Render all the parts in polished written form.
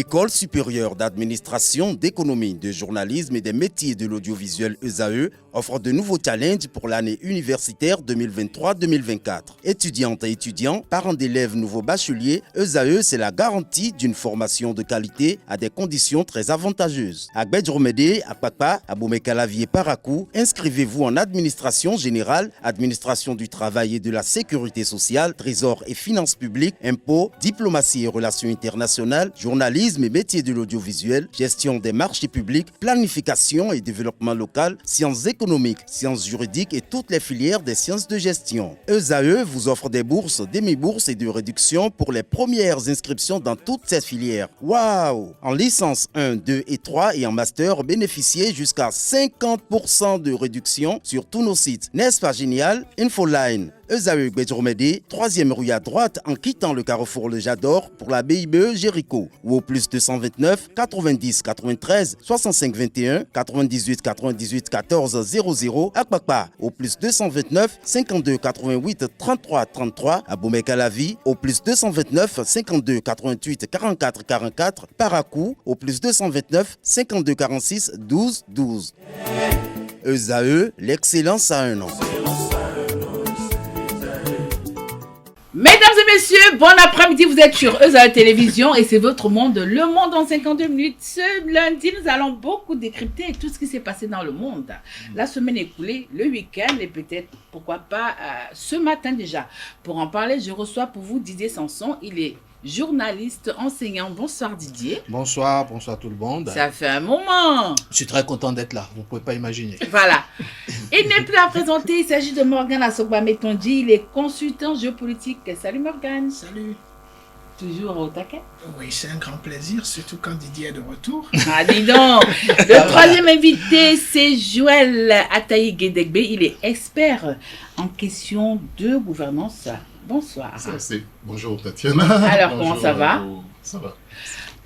L'École supérieure d'administration, d'économie, de journalisme et des métiers de l'audiovisuel ESAE offre de nouveaux challenges pour l'année universitaire 2023-2024. Étudiantes et étudiants, parents d'élèves nouveaux bacheliers, ESAE, c'est la garantie d'une formation de qualité à des conditions très avantageuses. À Gbedjromede, à Papa, à Boumekalavi et Parakou, inscrivez-vous en administration générale, administration du travail et de la sécurité sociale, trésor et finances publiques, impôts, diplomatie et relations internationales, journalisme et métiers de l'audiovisuel, gestion des marchés publics, planification et développement local, sciences économiques, sciences juridiques et toutes les filières des sciences de gestion. ESAE vous offre des bourses, demi-bourses et de réductions pour les premières inscriptions dans toutes ces filières. Waouh! En licence 1, 2 et 3 et en master, bénéficiez jusqu'à 50% de réduction sur tous nos sites. N'est-ce pas génial? Infoline. ESAE Gbedjromede, 3e rue à droite en quittant le carrefour Le Jador pour la BIBE Jéricho ou au plus 229 90 93 65 21 98 98 14 00 à Kpakpa au plus 229 52 88 33 33 à Boumekalavi au plus 229 52 88 44 44 Parakou au plus 229 52 46 12 12. ESAE, l'excellence à un nom. Mesdames et messieurs, bon après-midi, vous êtes sur ESAE Télévision et c'est votre monde, le monde en 52 minutes. Ce lundi, nous allons beaucoup décrypter tout ce qui s'est passé dans le monde. La semaine écoulée, le week-end et peut-être, pourquoi pas, ce matin déjà. Pour en parler, je reçois pour vous Didier Sanson, il est journaliste, enseignant. Bonsoir Didier. Bonsoir tout le monde. Ça fait un moment. Je suis très content d'être là, vous ne pouvez pas imaginer. Voilà. Il n'est plus à présenter, il s'agit de Morgan Asogba-Metonji, il est consultant géopolitique. Salut Morgan. Salut. Toujours au taquet. Oui, c'est un grand plaisir, surtout quand Didier est de retour. Ah, dis donc. Le troisième invité, c'est Joël Ataï-Guédegbe. Il est expert en question de gouvernance. Bonsoir. Bonjour Tatiana. Alors, bonjour, comment ça va? Ça va.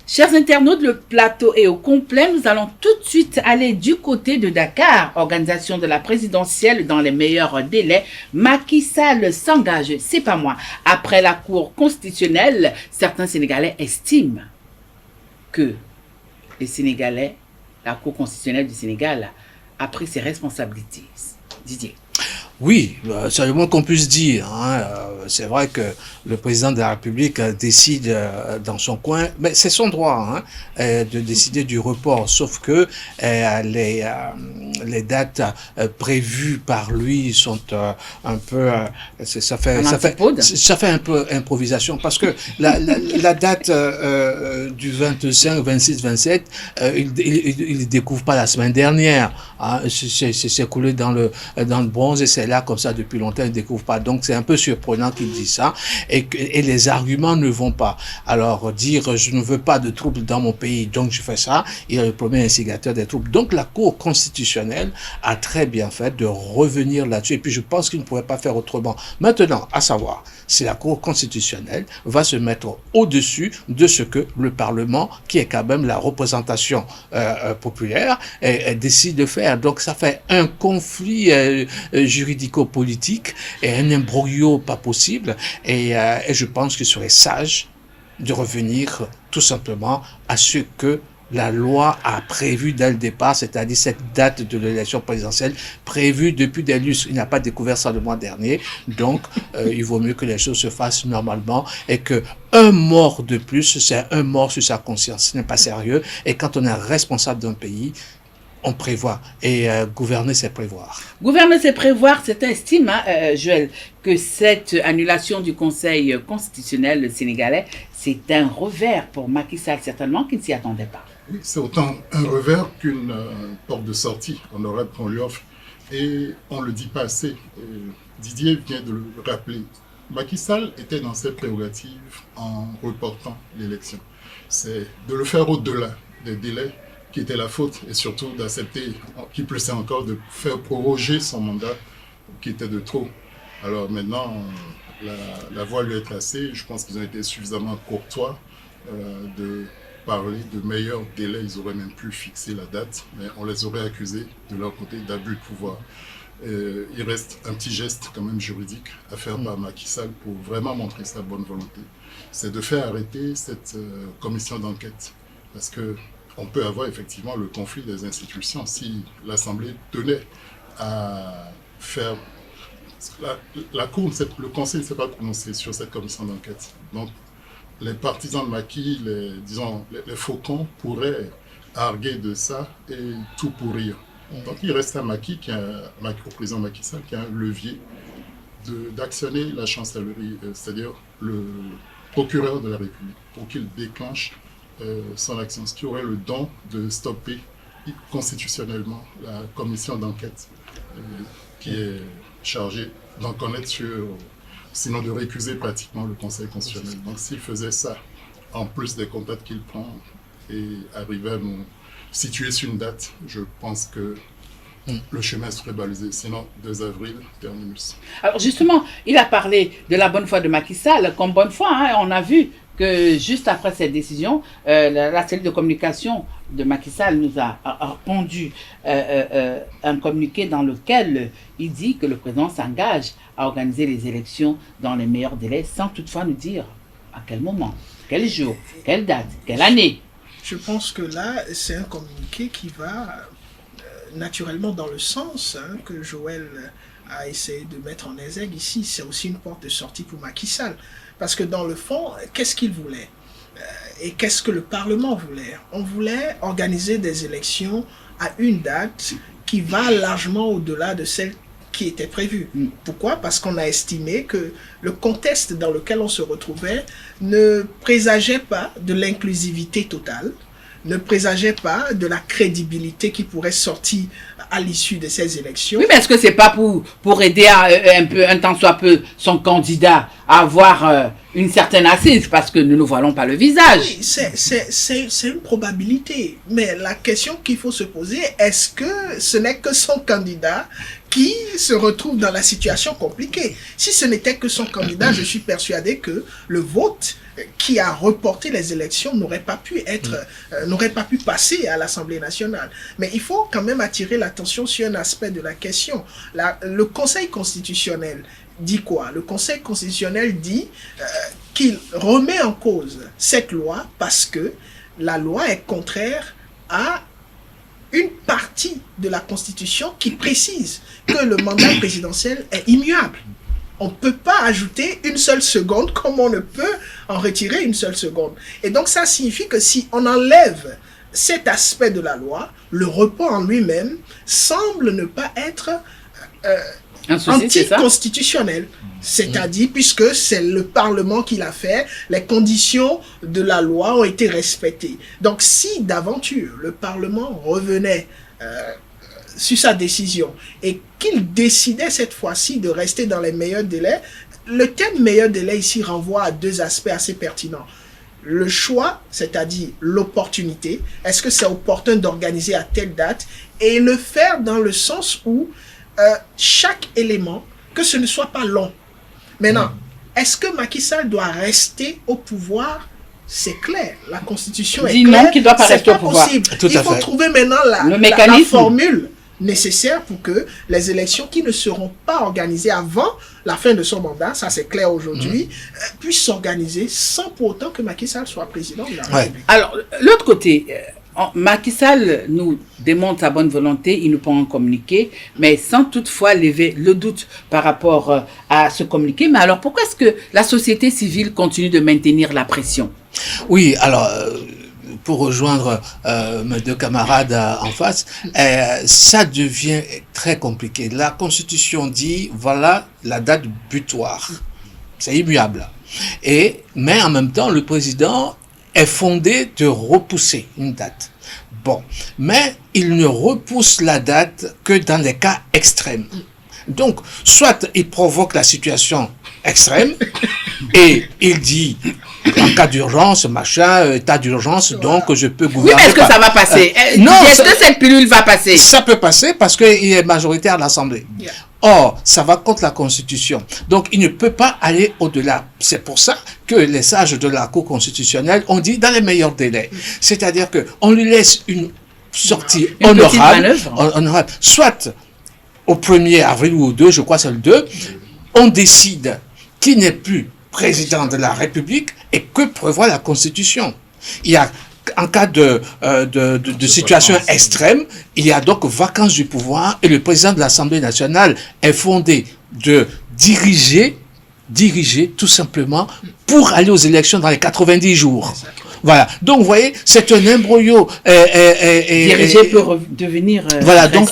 Chers internautes, le plateau est au complet. Nous allons tout de suite aller du côté de Dakar. Organisation de la présidentielle dans les meilleurs délais. Macky Sall s'engage, c'est pas moi. Après la Cour constitutionnelle, certains Sénégalais estiment que les Sénégalais, la Cour constitutionnelle du Sénégal, a pris ses responsabilités. Didier. Oui, c'est le moins qu'on puisse dire. C'est vrai que le président de la République décide dans son coin, mais c'est son droit de décider du report, sauf que les dates prévues par lui sont un peu, ça fait un peu improvisation, parce que la date du 25, 26, 27, il découvre pas la semaine dernière. C'est écoulé dans le bronze et c'est là comme ça depuis longtemps, il ne découvre pas. Donc c'est un peu surprenant qu'il dise ça et les arguments ne vont pas. Alors dire je ne veux pas de troubles dans mon pays, donc je fais ça, il est le premier instigateur des troubles. Donc la Cour constitutionnelle a très bien fait de revenir là-dessus et puis je pense qu'il ne pouvait pas faire autrement. Maintenant, à savoir, si la Cour constitutionnelle va se mettre au-dessus de ce que le Parlement, qui est quand même la représentation populaire, décide de faire. Donc ça fait un conflit juridico-politique et un imbroglio pas possible et je pense qu'il serait sage de revenir tout simplement à ce que la loi a prévu dès le départ, c'est-à-dire cette date de l'élection présidentielle prévue depuis des lustres. Il n'a pas découvert ça le mois dernier, donc il vaut mieux que les choses se fassent normalement et que un mort de plus, c'est un mort sur sa conscience. Ce n'est pas sérieux et quand on est responsable d'un pays, on prévoit et gouverner c'est prévoir. Gouverner c'est prévoir, certains estiment, Joël, que cette annulation du Conseil constitutionnel sénégalais, c'est un revers pour Macky Sall, certainement, qui ne s'y attendait pas. Oui, c'est autant un revers qu'une porte de sortie. On aurait qu'on lui offre. Et on ne le dit pas assez. Didier vient de le rappeler. Macky Sall était dans ses prérogatives en reportant l'élection. C'est de le faire au-delà des délais qui était la faute et surtout d'accepter, qui plus est encore, de faire proroger son mandat qui était de trop. Alors maintenant, la voie lui est tracée. Je pense qu'ils ont été suffisamment courtois de parler de meilleurs délais. Ils auraient même pu fixer la date, mais on les aurait accusés de leur côté d'abus de pouvoir. Il reste un petit geste quand même juridique à faire par Macky Sall pour vraiment montrer sa bonne volonté. C'est de faire arrêter cette commission d'enquête parce qu'on peut avoir effectivement le conflit des institutions si l'Assemblée tenait à faire... La Cour, le Conseil ne s'est pas prononcé sur cette commission d'enquête. Donc, les partisans de Macky, les faucons pourraient arguer de ça et tout pourrir. Donc, il reste à Macky, au président Macky Sall, qui a un levier d'actionner la chancellerie, c'est-à-dire le procureur de la République, pour qu'il déclenche son action, ce qui aurait le don de stopper constitutionnellement la commission d'enquête qui est chargée d'en connaître sinon de récuser pratiquement le Conseil constitutionnel. Donc s'il faisait ça, en plus des contacts qu'il prend, et arrivait à nous situer sur une date, je pense que le chemin serait balisé. Sinon, 2 avril, terminus. Alors justement, il a parlé de la bonne foi de Macky Sall comme bonne foi. On a vu que juste après cette décision, la cellule de communication de Macky Sall nous a pondu un communiqué dans lequel il dit que le président s'engage à organiser les élections dans les meilleurs délais, sans toutefois nous dire à quel moment, quel jour, quelle date, quelle année. Je pense que là, c'est un communiqué qui va naturellement dans le sens que Joël a essayé de mettre en exergue ici. C'est aussi une porte de sortie pour Macky Sall. Parce que dans le fond, qu'est-ce qu'il voulait et qu'est-ce que le Parlement voulait? On voulait organiser des élections à une date qui va largement au-delà de celle qui était prévue. Pourquoi? Parce qu'on a estimé que le contexte dans lequel on se retrouvait ne présageait pas de l'inclusivité totale, ne présageait pas de la crédibilité qui pourrait sortir à l'issue de ces élections. Oui, mais est-ce que c'est pas pour aider un tant soit peu son candidat à avoir une certaine assise, parce que nous ne voilons pas le visage? Oui, c'est une probabilité. Mais la question qu'il faut se poser, est-ce que ce n'est que son candidat qui se retrouve dans la situation compliquée? Si ce n'était que son candidat, je suis persuadé que le vote qui a reporté les élections n'aurait pas pu passer à l'Assemblée nationale. Mais il faut quand même attirer l'attention sur un aspect de la question. Le Conseil constitutionnel dit quoi? Le Conseil constitutionnel dit qu'il remet en cause cette loi parce que la loi est contraire à une partie de la Constitution qui précise que le mandat présidentiel est immuable. On ne peut pas ajouter une seule seconde comme on ne peut en retirer une seule seconde. Et donc ça signifie que si on enlève cet aspect de la loi, le report en lui-même semble ne pas être anticonstitutionnel. C'est-à-dire, puisque c'est le Parlement qui l'a fait, les conditions de la loi ont été respectées. Donc si d'aventure le Parlement revenait sur sa décision et qu'il décidait cette fois-ci de rester dans les meilleurs délais, le terme meilleur délai ici renvoie à 2 aspects assez pertinents. Le choix, c'est-à-dire l'opportunité, est-ce que c'est opportun d'organiser à telle date, et le faire dans le sens où chaque élément, que ce ne soit pas long. Maintenant, est-ce que Macky Sall doit rester au pouvoir? C'est clair, la Constitution est claire, qu'il doit pas rester au pouvoir. Possible. Il faut trouver maintenant la formule nécessaire pour que les élections qui ne seront pas organisées avant la fin de son mandat, ça c'est clair aujourd'hui, puissent s'organiser sans pour autant que Macky Sall soit président de la République. Alors, l'autre côté, Macky Sall nous démontre sa bonne volonté, il nous prend un communiqué, mais sans toutefois lever le doute par rapport à ce communiqué. Mais alors, pourquoi est-ce que la société civile continue de maintenir la pression? Oui, alors... pour rejoindre mes 2 camarades en face, ça devient très compliqué. La Constitution dit, voilà la date butoir. C'est immuable. Mais en même temps, le président est fondé de repousser une date. Bon, mais il ne repousse la date que dans les cas extrêmes. Donc, soit il provoque la situation extrême et il dit en cas d'urgence, machin, état d'urgence, donc je peux gouverner. Oui, mais est-ce que ça va passer? Non, est-ce que cette pilule va passer? Ça peut passer parce qu'il est majoritaire à l'Assemblée. Yeah. Or, ça va contre la Constitution. Donc, il ne peut pas aller au-delà. C'est pour ça que les sages de la Cour constitutionnelle ont dit dans les meilleurs délais. C'est-à-dire qu'on lui laisse une sortie honorable, soit au 1er avril ou au 2, je crois que c'est le 2, on décide qui n'est plus président de la République et que prévoit la Constitution. Il y a en cas de situation extrême, il y a donc vacance du pouvoir et le président de l'Assemblée nationale est fondé de diriger tout simplement pour aller aux élections dans les 90 jours. Voilà. Donc, vous voyez, c'est un imbroglio. Diriger peut devenir. Voilà. Donc,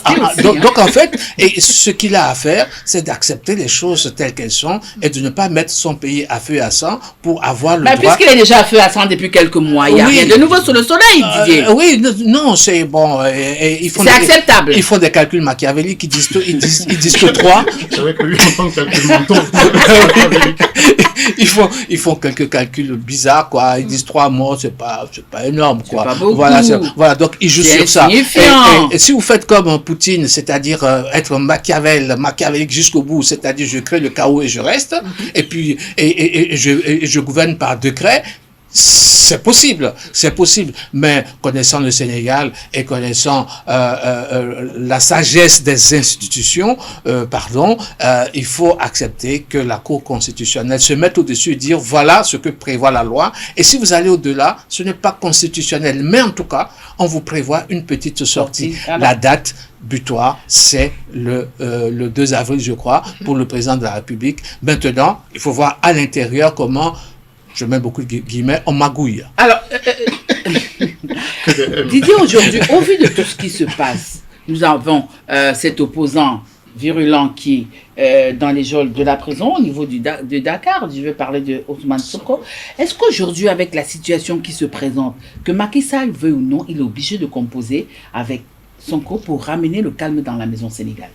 en fait, et ce qu'il a à faire, c'est d'accepter les choses telles qu'elles sont et de ne pas mettre son pays à feu et à sang pour avoir le droit. Puisqu'il est déjà à feu et à sang depuis quelques mois, il n'y a rien de nouveau sous le soleil, Didier. Oui, non, c'est bon. C'est acceptable. Ils font des calculs machiavéliques, ils disent que 3. C'est vrai que lui, en tant que calcul menton. Ils font quelques calculs bizarres, quoi. Ils disent 3 morts, c'est pas énorme, quoi. Pas beaucoup. Voilà, donc ils jouent sur ça. Et si vous faites comme Poutine, c'est-à-dire être machiavélique jusqu'au bout, c'est-à-dire je crée le chaos et je reste, et puis je gouverne par décret. C'est possible, mais connaissant le Sénégal et connaissant la sagesse des institutions, il faut accepter que la Cour constitutionnelle se mette au-dessus et dire voilà ce que prévoit la loi. Et si vous allez au-delà, ce n'est pas constitutionnel, mais en tout cas, on vous prévoit une petite sortie. La date butoir, c'est le 2 avril, je crois, pour le président de la République. Maintenant, il faut voir à l'intérieur comment, je mets beaucoup de guillemets, on magouille. Alors, Didier, aujourd'hui, au vu de tout ce qui se passe, nous avons cet opposant virulent qui dans les geôles de la prison au niveau de Dakar. Je veux parler de Ousmane Sonko. Est-ce qu'aujourd'hui, avec la situation qui se présente, que Macky Sall veut ou non, il est obligé de composer avec Sonko pour ramener le calme dans la maison sénégalaise?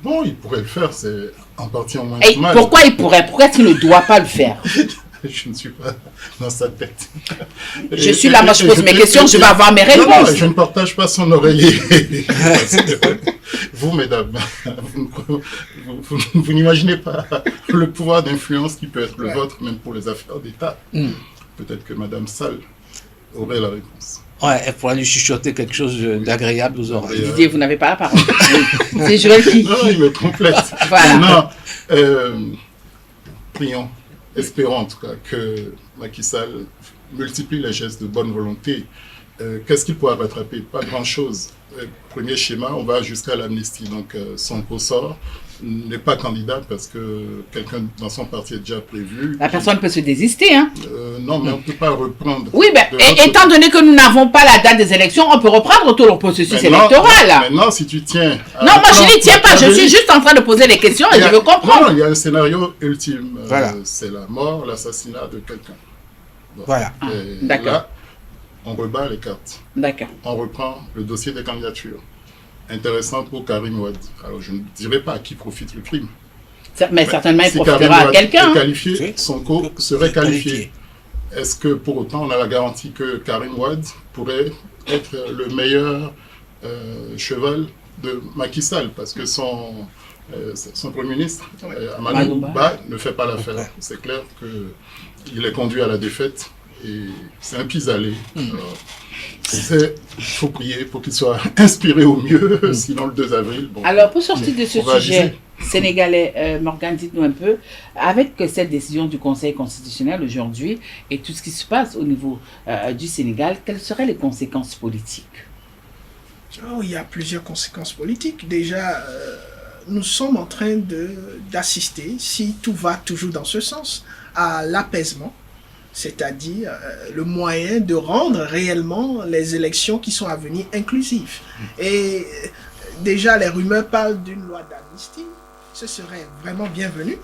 Bon, il pourrait le faire, c'est en partie en moins mal. Pourquoi il pourrait? Pourquoi est-ce qu'il ne doit pas le faire? Je ne suis pas dans sa tête. Je suis là, moi je pose mes questions, je vais avoir mes réponses. Non, je ne partage pas son oreiller. Vous, mesdames, vous n'imaginez pas le pouvoir d'influence qui peut être le vôtre, même pour les affaires d'État. Peut-être que Madame Sall aurait la réponse. Ouais, elle pourrait lui chuchoter quelque chose d'agréable aux oreilles. Didier, vous n'avez pas la parole. C'est Joël qui... Non, il me complète. Voilà. Non, prions. Espérons en tout cas que Macky Sall multiplie les gestes de bonne volonté. Qu'est-ce qu'il pourra rattraper? Pas grand-chose. Premier schéma, on va jusqu'à l'amnistie. Donc Sonko sort, n'est pas candidat parce que quelqu'un dans son parti est déjà prévu. La personne peut se désister, hein? Non, mais on ne peut pas reprendre. Oui, mais étant donné que nous n'avons pas la date des élections, on peut reprendre tout le processus électoral. Maintenant, si tu tiens... Non, moi je n'y tiens pas, je suis juste en train de poser les questions et je veux comprendre. Non, il y a un scénario ultime. Voilà. C'est la mort, l'assassinat de quelqu'un. Bon. Voilà. D'accord. Là, on rebat les cartes. D'accord. On reprend le dossier des candidatures. Intéressant pour Karim Wade. Alors, je ne dirais pas à qui profite le crime. Mais certainement, il profitera à quelqu'un. Qualifié, Sonko serait qualifié. Est-ce que pour autant, on a la garantie que Karim Wade pourrait être le meilleur cheval de Macky Sall? Parce que son Premier ministre, Amadou Ba, ne fait pas l'affaire. C'est clair qu'il est conduit à la défaite. Et c'est un pis-aller. Il faut prier pour qu'il soit inspiré au mieux, sinon le 2 avril. Bon, alors, pour sortir de ce sujet sénégalais, Morgane, dites-nous un peu, avec cette décision du Conseil constitutionnel aujourd'hui et tout ce qui se passe au niveau du Sénégal, quelles seraient les conséquences politiques? Il y a plusieurs conséquences politiques. Déjà, nous sommes en train d'assister, si tout va toujours dans ce sens, à l'apaisement. C'est-à-dire le moyen de rendre réellement les élections qui sont à venir inclusives. Et déjà, les rumeurs parlent d'une loi d'amnistie. Ce serait vraiment bienvenu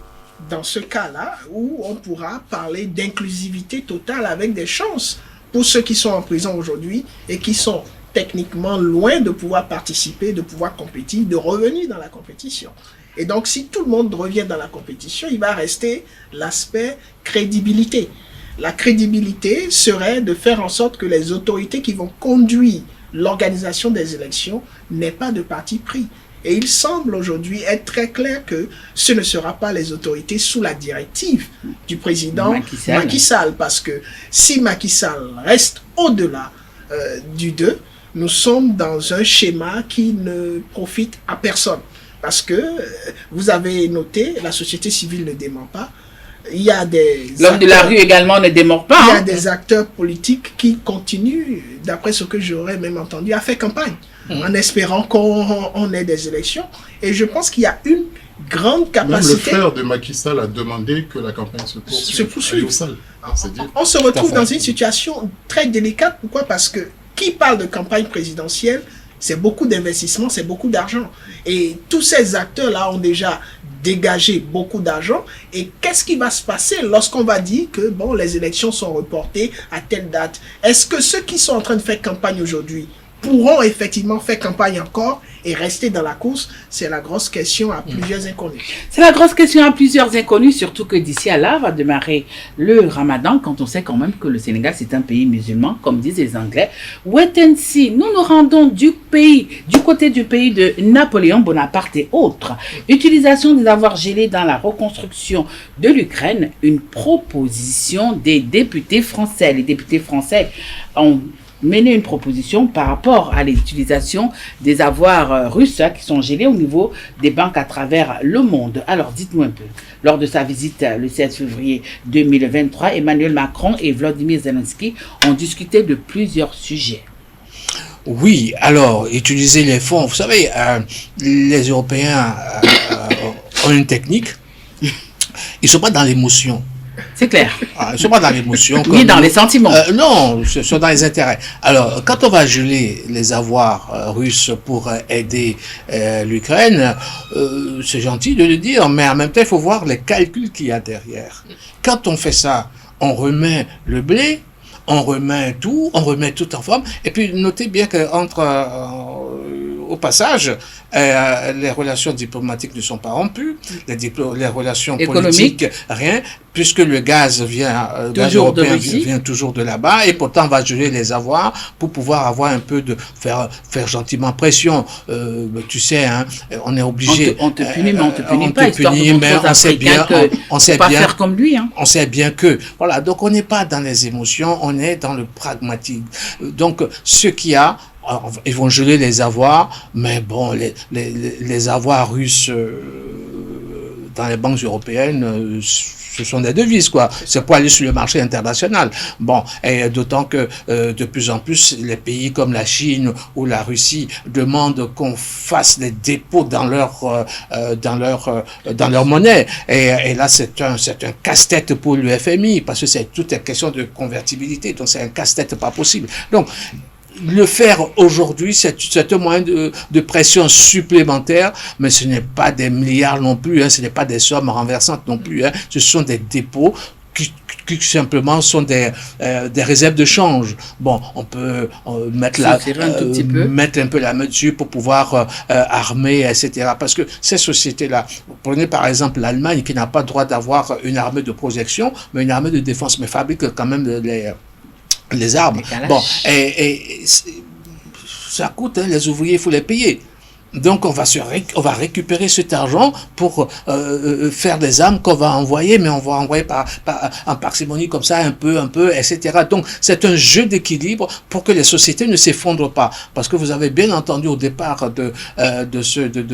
dans ce cas-là où on pourra parler d'inclusivité totale avec des chances pour ceux qui sont en prison aujourd'hui et qui sont techniquement loin de pouvoir participer, de pouvoir compétir, de revenir dans la compétition. Et donc, si tout le monde revient dans la compétition, il va rester l'aspect crédibilité. La crédibilité serait de faire en sorte que les autorités qui vont conduire l'organisation des élections n'aient pas de parti pris. Et il semble aujourd'hui être très clair que ce ne sera pas les autorités sous la directive du président Macky Sall. Parce que si Macky Sall reste au-delà du 2, nous sommes dans un schéma qui ne profite à personne. Parce que, vous avez noté, la société civile ne dément pas, Il y a des... L'homme de la rue également ne démord pas. Il y a des acteurs politiques qui continuent, d'après ce que j'aurais même entendu, à faire campagne, en espérant qu'on ait des élections. Et je pense qu'il y a une grande capacité... Même le frère de Macky Sall a demandé que la campagne se poursuive. On se retrouve dans une situation très délicate. Pourquoi? Parce que qui parle de campagne présidentielle, c'est beaucoup d'investissement, c'est beaucoup d'argent. Et tous ces acteurs-là ont déjà dégagé beaucoup d'argent. Et qu'est-ce qui va se passer lorsqu'on va dire que bon, les élections sont reportées à telle date? Est-ce que ceux qui sont en train de faire campagne aujourd'hui pourront effectivement faire campagne encore et rester dans la course? C'est la grosse question à plusieurs inconnus. C'est la grosse question à plusieurs inconnus, surtout que d'ici à là va démarrer le Ramadan, quand on sait quand même que le Sénégal c'est un pays musulman, comme disent les Anglais. Wait and see. Nous nous rendons du côté du pays de Napoléon Bonaparte et autres. Utilisation des avoirs gelés dans la reconstruction de l'Ukraine, une proposition des députés français. Les députés français ont mené une proposition par rapport à l'utilisation des avoirs russes qui sont gelés au niveau des banques à travers le monde. Alors, dites-nous un peu. Lors de sa visite le 16 février 2023, Emmanuel Macron et Volodymyr Zelensky ont discuté de plusieurs sujets. Oui, alors, utiliser les fonds, vous savez, les Européens ont une technique, ils ne sont pas dans l'émotion. C'est clair. Ils ne sont pas dans l'émotion. Ni dans les sentiments. Non, ce sont dans les intérêts. Alors, quand on va geler les avoirs russes pour aider l'Ukraine, c'est gentil de le dire, mais en même temps, il faut voir les calculs qu'il y a derrière. Quand on fait ça, on remet le blé, on remet tout en forme, et puis notez bien au passage, les relations diplomatiques ne sont pas rompues, les relations politiques, rien, puisque le gaz européen vient toujours de là-bas, et pourtant on va geler les avoirs pour pouvoir avoir un peu de faire gentiment pression. Tu sais, hein, on est obligé. On te punit, mais on te punit pas. Mais on sait bien, faire comme lui. Hein. On sait bien que, voilà, donc on n'est pas dans les émotions, on est dans le pragmatique. Donc, ce qu'il y a, alors, ils vont geler les avoirs, mais bon, les avoirs russes dans les banques européennes, ce sont des devises, quoi. C'est pour aller sur le marché international. Bon, et d'autant que de plus en plus, les pays comme la Chine ou la Russie demandent qu'on fasse des dépôts dans leur monnaie. Et là, c'est un casse-tête pour le FMI, parce que c'est toute une question de convertibilité. Donc, c'est un casse-tête pas possible. Donc, le faire aujourd'hui, c'est un moyen de pression supplémentaire, mais ce n'est pas des milliards non plus, hein, ce n'est pas des sommes renversantes non plus, hein, ce sont des dépôts qui simplement sont des réserves de change. Bon, on peut mettre un peu la main dessus pour pouvoir armer, etc. Parce que ces sociétés-là, prenez par exemple l'Allemagne qui n'a pas le droit d'avoir une armée de projection, mais une armée de défense, mais fabrique quand même les armes. Bon, et ça coûte, hein, les ouvriers, il faut les payer. Donc on va récupérer cet argent pour faire des armes qu'on va envoyer, mais on va envoyer en parcimonie comme ça, un peu, etc. Donc c'est un jeu d'équilibre pour que les sociétés ne s'effondrent pas. Parce que vous avez bien entendu au départ de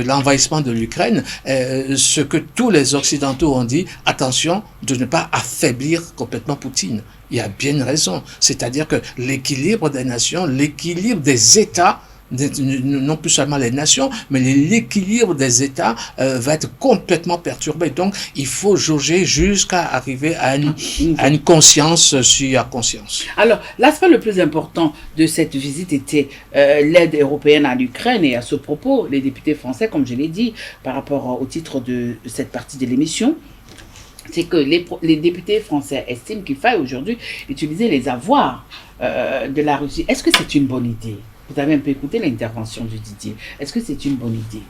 l'envahissement de l'Ukraine, ce que tous les Occidentaux ont dit, attention de ne pas affaiblir complètement Poutine. Il y a bien une raison. C'est-à-dire que l'équilibre des nations, l'équilibre des États, non plus seulement les nations, mais l'équilibre des États va être complètement perturbé. Donc, il faut jauger jusqu'à arriver à une conscience s'il y a conscience. Alors, l'aspect le plus important de cette visite était l'aide européenne à l'Ukraine. Et à ce propos, les députés français, comme je l'ai dit, par rapport au titre de cette partie de l'émission, c'est que les députés français estiment qu'il faille aujourd'hui utiliser les avoirs de la Russie. Est-ce que c'est une bonne idée? Vous avez un peu écouté l'intervention de Didier. Est-ce que c'est une bonne idée?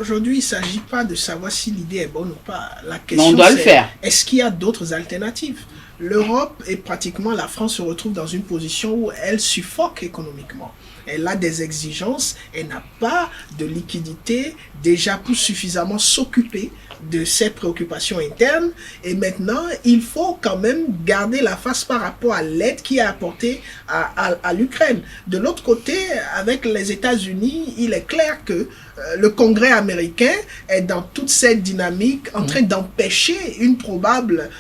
Aujourd'hui, il ne s'agit pas de savoir si l'idée est bonne ou pas. La question, on doit le faire. Est-ce qu'il y a d'autres alternatives? l'Europe et pratiquement la France se retrouvent dans une position où elle suffoque économiquement. Elle a des exigences, elle n'a pas de liquidité déjà pour suffisamment s'occuper de ses préoccupations internes. Et maintenant, il faut quand même garder la face par rapport à l'aide qui est apportée à l'Ukraine. De l'autre côté, avec les États-Unis, il est clair que le Congrès américain est dans toute cette dynamique en train d'empêcher une probable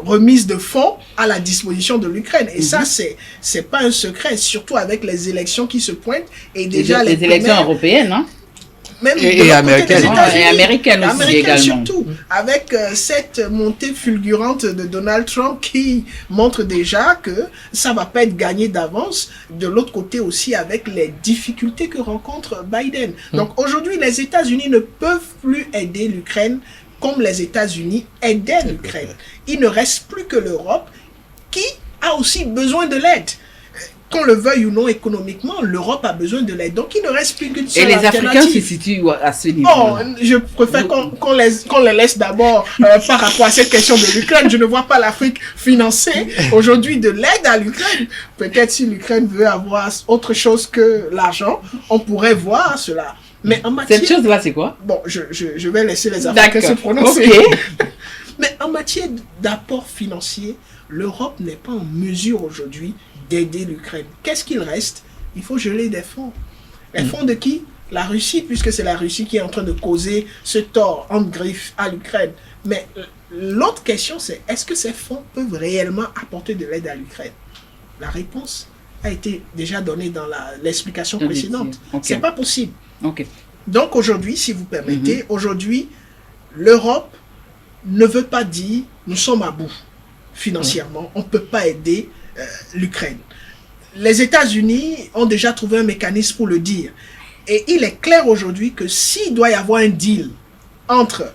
remise de fonds à la disposition de l'Ukraine. Et ça, c'est pas un secret, surtout avec les élections qui se pointent. Et déjà les élections européennes, hein? Même et américaines. Et américaines aussi également. Surtout, avec cette montée fulgurante de Donald Trump qui montre déjà que ça va pas être gagné d'avance. De l'autre côté aussi, avec les difficultés que rencontre Biden. Donc aujourd'hui, les États-Unis ne peuvent plus aider l'Ukraine comme les États-Unis aidaient l'Ukraine. Il ne reste plus que l'Europe qui a aussi besoin de l'aide. Qu'on le veuille ou non économiquement, l'Europe a besoin de l'aide. Donc il ne reste plus qu'une seule alternative. Et les Africains se situent à ce niveau. Bon, je préfère qu'on les laisse d'abord par rapport à cette question de l'Ukraine. Je ne vois pas l'Afrique financer aujourd'hui de l'aide à l'Ukraine. Peut-être si l'Ukraine veut avoir autre chose que l'argent, on pourrait voir cela. Mais en matière... Cette chose-là, c'est quoi? Bon, je vais laisser les Africains se prononcer. Okay. Mais en matière d'apport financier, l'Europe n'est pas en mesure aujourd'hui d'aider l'Ukraine. Qu'est-ce qu'il reste? Il faut geler des fonds. Les fonds de qui? La Russie, puisque c'est la Russie qui est en train de causer ce tort en griffe à l'Ukraine. Mais l'autre question, c'est est-ce que ces fonds peuvent réellement apporter de l'aide à l'Ukraine? La réponse a été déjà donnée dans l'explication précédente. Okay. C'est pas possible. Okay. Donc aujourd'hui, si vous permettez, aujourd'hui, l'Europe ne veut pas dire nous sommes à bout financièrement, on ne peut pas aider l'Ukraine. Les États-Unis ont déjà trouvé un mécanisme pour le dire. Et il est clair aujourd'hui que s'il doit y avoir un deal entre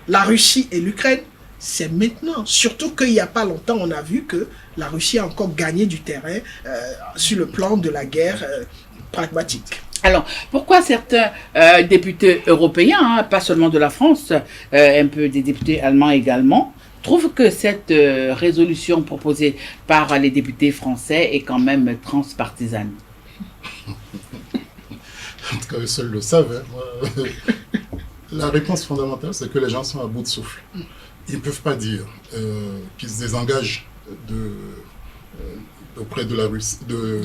la Russie et l'Ukraine, c'est maintenant. Surtout qu'il n'y a pas longtemps, on a vu que la Russie a encore gagné du terrain sur le plan de la guerre pragmatique. Alors, pourquoi certains députés européens, hein, pas seulement de la France, un peu des députés allemands également, trouvent que cette résolution proposée par les députés français est quand même transpartisane? En tout cas, eux seuls le savent. Hein. La réponse fondamentale, c'est que les gens sont à bout de souffle. Ils ne peuvent pas dire qu'ils se désengagent auprès de la Russie, de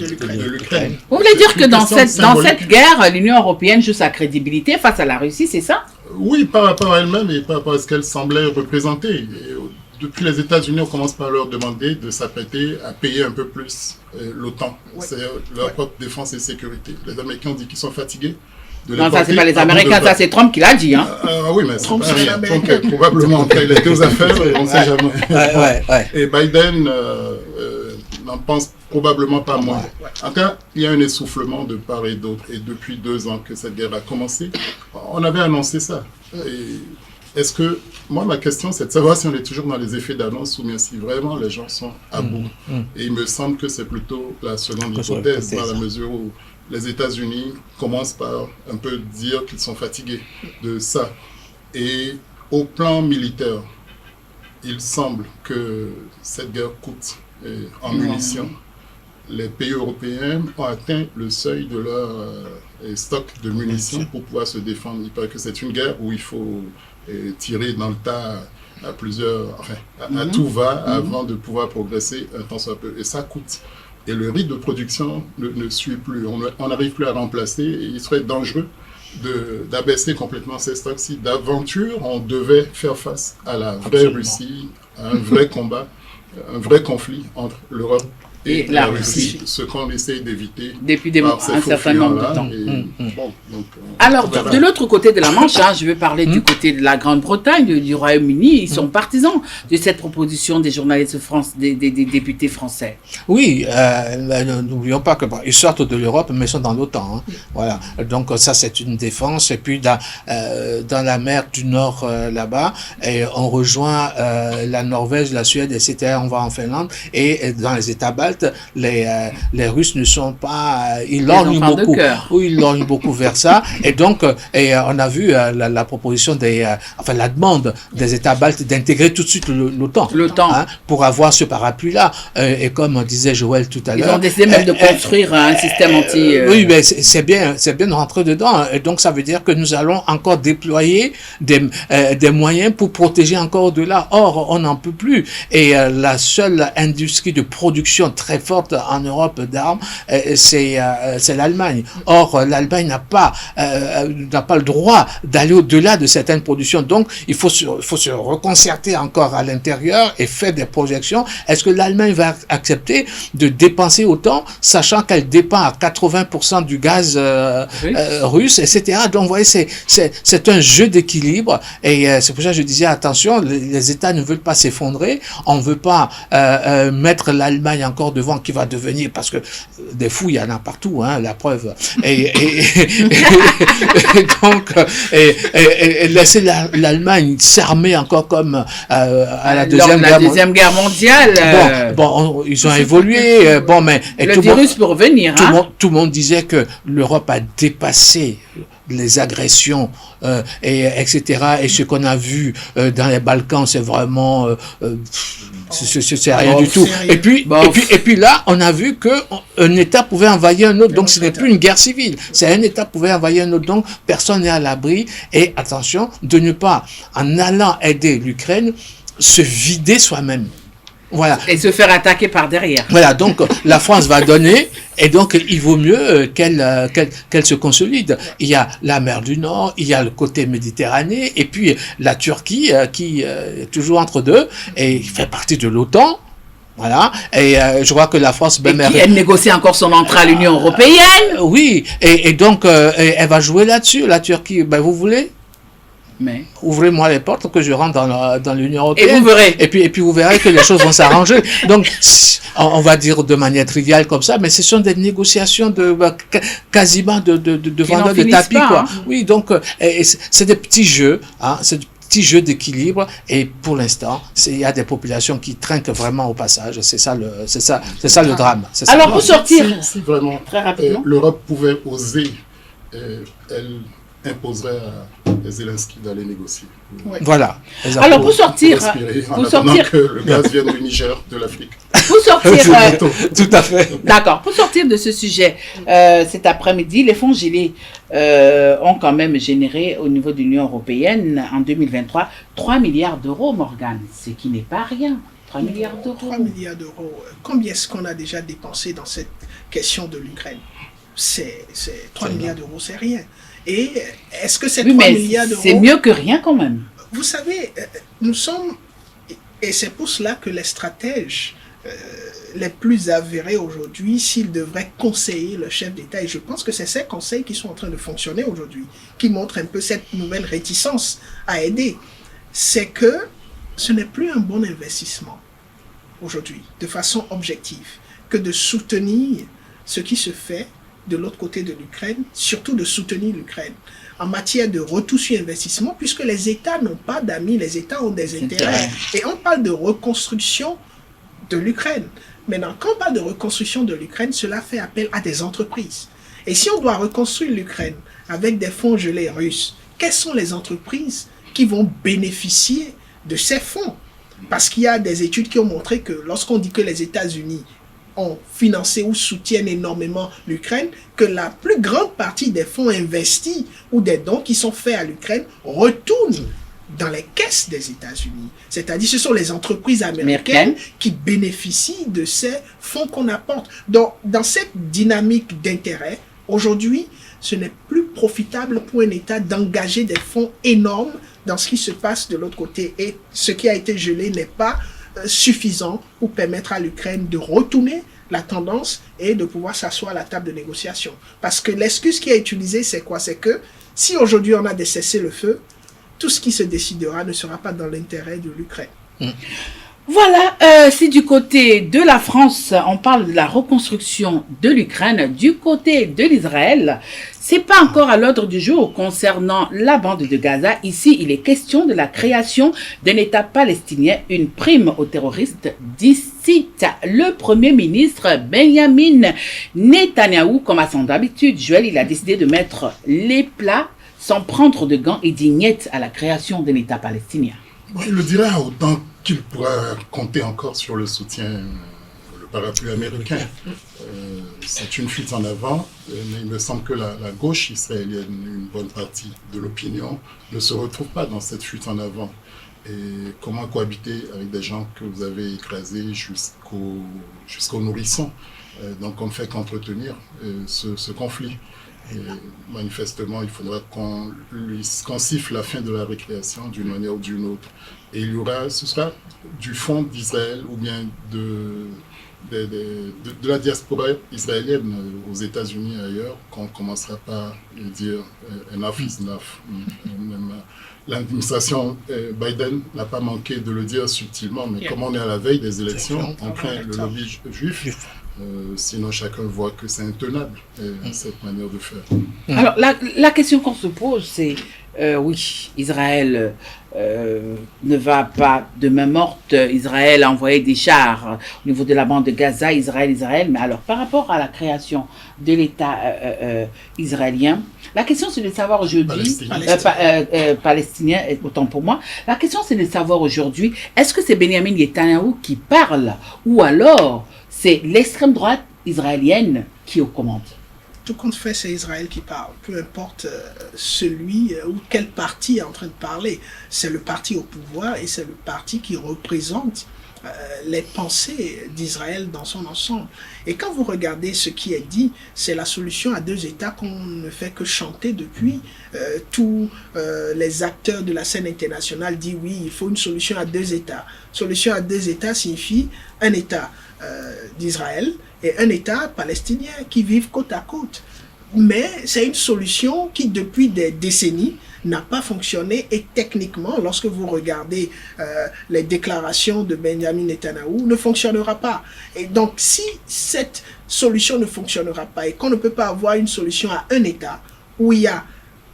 l'Ukraine. Vous voulez dire que dans cette guerre, l'Union européenne joue sa crédibilité face à la Russie, c'est ça? Oui, par rapport à elle-même et par rapport à ce qu'elle semblait représenter. Et depuis les États-Unis, on commence par leur demander de s'apprêter à payer un peu plus l'OTAN, c'est-à-dire leur propre défense et sécurité. Les Américains ont dit qu'ils sont fatigués. Non, ça c'est pas les Américains, ça c'est Trump qui l'a dit. Hein. Oui, mais Trump, c'est rien. Trump est probablement, il était aux affaires, on ne sait jamais. Et Biden n'en pense probablement pas moins. En tout cas, il y a un essoufflement de part et d'autre. Et depuis 2 ans que cette guerre a commencé, on avait annoncé ça. Et est-ce que, moi, ma question, c'est de savoir si on est toujours dans les effets d'annonce ou bien si vraiment les gens sont à bout. Et il me semble que c'est plutôt la seconde hypothèse, dans la mesure où les États-Unis commencent par un peu dire qu'ils sont fatigués de ça. Et au plan militaire, il semble que cette guerre coûte en munitions. Les pays européens ont atteint le seuil de leur stock de munitions pour pouvoir se défendre. Il paraît que c'est une guerre où il faut tirer dans le tas à plusieurs, enfin, à tout va avant de pouvoir progresser un temps soit peu. Et ça coûte. Et le rythme de production ne suit plus. On n'arrive plus à remplacer et il serait dangereux d'abaisser complètement ces stocks si d'aventure on devait faire face à la vraie Russie, à un vrai combat, un vrai conflit entre l'Europe et la Russie, ce qu'on essaye d'éviter depuis un certain nombre de temps. Donc, alors, de l'autre côté de la Manche, hein, je veux parler du côté de la Grande-Bretagne, du Royaume-Uni. Ils sont partisans de cette proposition des journalistes des députés français. Oui, n'oublions pas qu'ils sortent de l'Europe, mais ils sont dans l'OTAN. Hein. Voilà. Donc ça, c'est une défense. Et puis dans la mer du Nord, là-bas, et on rejoint la Norvège, la Suède, etc. On va en Finlande. Et dans les États baltes, cobalt, les Russes ne sont pas, ils lorgnent beaucoup, ils lorgnent beaucoup vers ça, et donc, on a vu la proposition la demande des États baltes d'intégrer tout de suite l'OTAN, hein, pour avoir ce parapluie-là, et comme disait Joël tout à l'heure. Ils ont décidé même de construire un système anti... Oui, mais c'est bien de rentrer dedans, et donc ça veut dire que nous allons encore déployer des moyens pour protéger encore au-delà. Or, on n'en peut plus, et la seule industrie de production très forte en Europe d'armes, c'est l'Allemagne. Or, l'Allemagne n'a pas le droit d'aller au-delà de certaines productions. Donc, il faut se reconcerter encore à l'intérieur et faire des projections. Est-ce que l'Allemagne va accepter de dépenser autant, sachant qu'elle dépend à 80% du gaz russe, etc. Donc, vous voyez, c'est un jeu d'équilibre, et c'est pour ça que je disais, attention, les États ne veulent pas s'effondrer, on ne veut pas mettre l'Allemagne encore devant, qui va devenir, parce que des fous, il y en a partout, hein, la preuve. Et donc, laisser l'Allemagne s'armer encore comme à la Deuxième Guerre mondiale. Bon, ils ont évolué. Mais le virus peut revenir. Tout le monde disait que l'Europe a dépassé les agressions, etc. Et ce qu'on a vu dans les Balkans, c'est vraiment c'est rien du tout. Et puis là, on a vu qu'un État pouvait envahir un autre. Donc ce n'est plus une guerre civile. C'est un État pouvait envahir un autre. Donc personne n'est à l'abri. Et attention de ne pas, en allant aider l'Ukraine, se vider soi-même. Voilà. Et se faire attaquer par derrière. Voilà, donc la France va donner, et donc il vaut mieux qu'elle se consolide. Il y a la mer du Nord, il y a le côté Méditerranée, et puis la Turquie qui est toujours entre deux, et fait partie de l'OTAN. Voilà, et je crois que la France... elle négocie encore son entrée à l'Union européenne. Oui, et donc elle va jouer là-dessus, la Turquie. Vous voulez ? Mais ouvrez-moi les portes que je rentre dans l'Union européenne. Et vous verrez. Et puis vous verrez que les choses vont s'arranger. Donc, on va dire de manière triviale comme ça, mais ce sont des négociations quasiment de vendeurs de tapis, quoi. Hein. Oui, donc c'est des petits jeux, hein, c'est des petits jeux d'équilibre, et pour l'instant, il y a des populations qui trinquent vraiment au passage. C'est ça le drame. Alors pour sortir, si vraiment très rapidement, l'Europe pouvait oser, elle imposerait à Zelensky d'aller négocier. Ouais. Voilà. Alors pour sortir, que le gaz vient du Niger, de l'Afrique. Pour sortir, tout à fait. D'accord. Pour sortir de ce sujet, cet après-midi, les fonds gelés ont quand même généré au niveau de l'Union européenne en 2023 3 milliards d'euros, Morgane, ce qui n'est pas rien. 3 milliards d'euros. 3 milliards d'euros. Combien est-ce qu'on a déjà dépensé dans cette question de l'Ukraine? C'est 3 milliards d'euros, c'est rien. Et est-ce que ces 3 milliards d'euros... c'est mieux que rien quand même. Vous savez, nous sommes... Et c'est pour cela que les stratèges les plus avérés aujourd'hui, s'ils devraient conseiller le chef d'État, et je pense que c'est ces conseils qui sont en train de fonctionner aujourd'hui, qui montrent un peu cette nouvelle réticence à aider, c'est que ce n'est plus un bon investissement aujourd'hui, de façon objective, que de soutenir ce qui se fait de l'autre côté de l'Ukraine, surtout de soutenir l'Ukraine en matière de retour sur investissement, puisque les États n'ont pas d'amis, les États ont des intérêts. Et on parle de reconstruction de l'Ukraine. Maintenant, quand on parle de reconstruction de l'Ukraine, cela fait appel à des entreprises. Et si on doit reconstruire l'Ukraine avec des fonds gelés russes, quelles sont les entreprises qui vont bénéficier de ces fonds? Parce qu'il y a des études qui ont montré que lorsqu'on dit que les États-Unis ont financé ou soutiennent énormément l'Ukraine, que la plus grande partie des fonds investis ou des dons qui sont faits à l'Ukraine retournent dans les caisses des États-Unis. C'est-à-dire ce sont les entreprises américaines qui bénéficient de ces fonds qu'on apporte. Donc, dans cette dynamique d'intérêt, aujourd'hui, ce n'est plus profitable pour un État d'engager des fonds énormes dans ce qui se passe de l'autre côté. Et ce qui a été gelé n'est pas suffisant pour permettre à l'Ukraine de retourner la tendance et de pouvoir s'asseoir à la table de négociation. Parce que l'excuse qui est utilisée, c'est quoi? C'est que si aujourd'hui on a des cessez-le-feu, tout ce qui se décidera ne sera pas dans l'intérêt de l'Ukraine. Voilà, si du côté de la France, on parle de la reconstruction de l'Ukraine, du côté de l'Israël, c'est pas encore à l'ordre du jour concernant la bande de Gaza. Ici, il est question de la création d'un État palestinien, une prime aux terroristes, cite le Premier ministre Benjamin Netanyahou, comme à son habitude. Joël, il a décidé de mettre les plats sans prendre de gants et d'ignettes à la création d'un État palestinien. Bon, il le dira autant qu'il pourra compter encore sur le soutien, le parapluie américain. C'est une fuite en avant, mais il me semble que la gauche israélienne, une bonne partie de l'opinion, ne se retrouve pas dans cette fuite en avant. Et comment cohabiter avec des gens que vous avez écrasés jusqu'au nourrisson. Donc on ne fait qu'entretenir ce conflit. Et manifestement, il faudra qu'on siffle la fin de la récréation d'une manière ou d'une autre. Et ce sera du fond d'Israël ou bien de la diaspora israélienne aux États-Unis et ailleurs qu'on commencera par dire enough is enough. Même l'administration Biden n'a pas manqué de le dire subtilement, mais comme on est à la veille des élections, on craint le lobby juif. Sinon, chacun voit que c'est intenable, cette manière de faire. Alors, la question qu'on se pose, c'est, oui, Israël ne va pas de main morte. Israël a envoyé des chars au niveau de la bande de Gaza, Israël. Mais alors, par rapport à la création de l'État israélien, la question, c'est de savoir aujourd'hui, palestinien, autant pour moi, la question, c'est de savoir aujourd'hui, est-ce que c'est Benjamin Netanyahou qui parle, ou alors c'est l'extrême droite israélienne qui est aux commandes? Tout compte fait, c'est Israël qui parle. Peu importe celui ou quel parti est en train de parler. C'est le parti au pouvoir et c'est le parti qui représente les pensées d'Israël dans son ensemble. Et quand vous regardez ce qui est dit, c'est la solution à deux États qu'on ne fait que chanter depuis. Tous les acteurs de la scène internationale disent oui, il faut une solution à deux États. Solution à deux États signifie un État d'Israël et un État palestinien qui vivent côte à côte. Mais c'est une solution qui, depuis des décennies, n'a pas fonctionné et techniquement, lorsque vous regardez les déclarations de Benjamin Netanyahou, ne fonctionnera pas. Et donc, si cette solution ne fonctionnera pas et qu'on ne peut pas avoir une solution à un État où il y a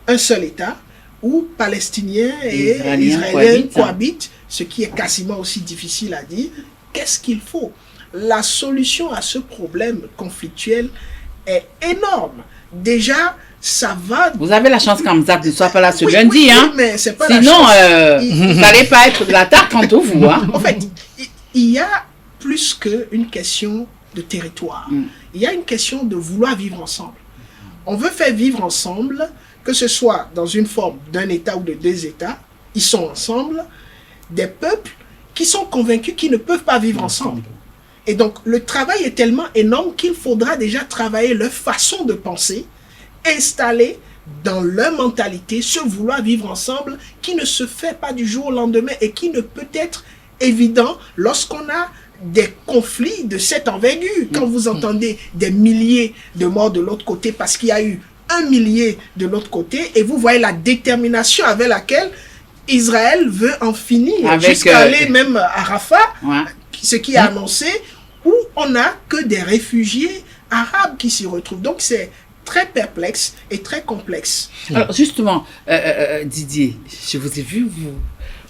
un seul État, où Palestiniens et Israéliens cohabitent, ce qui est quasiment aussi difficile à dire, qu'est-ce qu'il faut? La solution à ce problème conflictuel est énorme. Déjà, ça va... Vous avez la chance qu'Amzat ne soit pas là ce lundi, oui, hein? Mais c'est pas sinon, la chance. Vous n'allez pas être de la tarte entre vous, hein? En fait, il y a plus qu'une question de territoire. Il y a une question de vouloir vivre ensemble. On veut faire vivre ensemble, que ce soit dans une forme d'un État ou de deux États, ils sont ensemble, des peuples qui sont convaincus qu'ils ne peuvent pas vivre ensemble. Et donc, le travail est tellement énorme qu'il faudra déjà travailler leur façon de penser, installer dans leur mentalité ce vouloir vivre ensemble qui ne se fait pas du jour au lendemain et qui ne peut être évident lorsqu'on a des conflits de cette envergure. Quand vous entendez des milliers de morts de l'autre côté parce qu'il y a eu 1 millier de l'autre côté et vous voyez la détermination avec laquelle Israël veut en finir, jusqu'à aller même à Rafah, ce qui est annoncé, où on n'a que des réfugiés arabes qui s'y retrouvent. Donc c'est très perplexe et très complexe. Alors justement, Didier, je vous ai vu, vous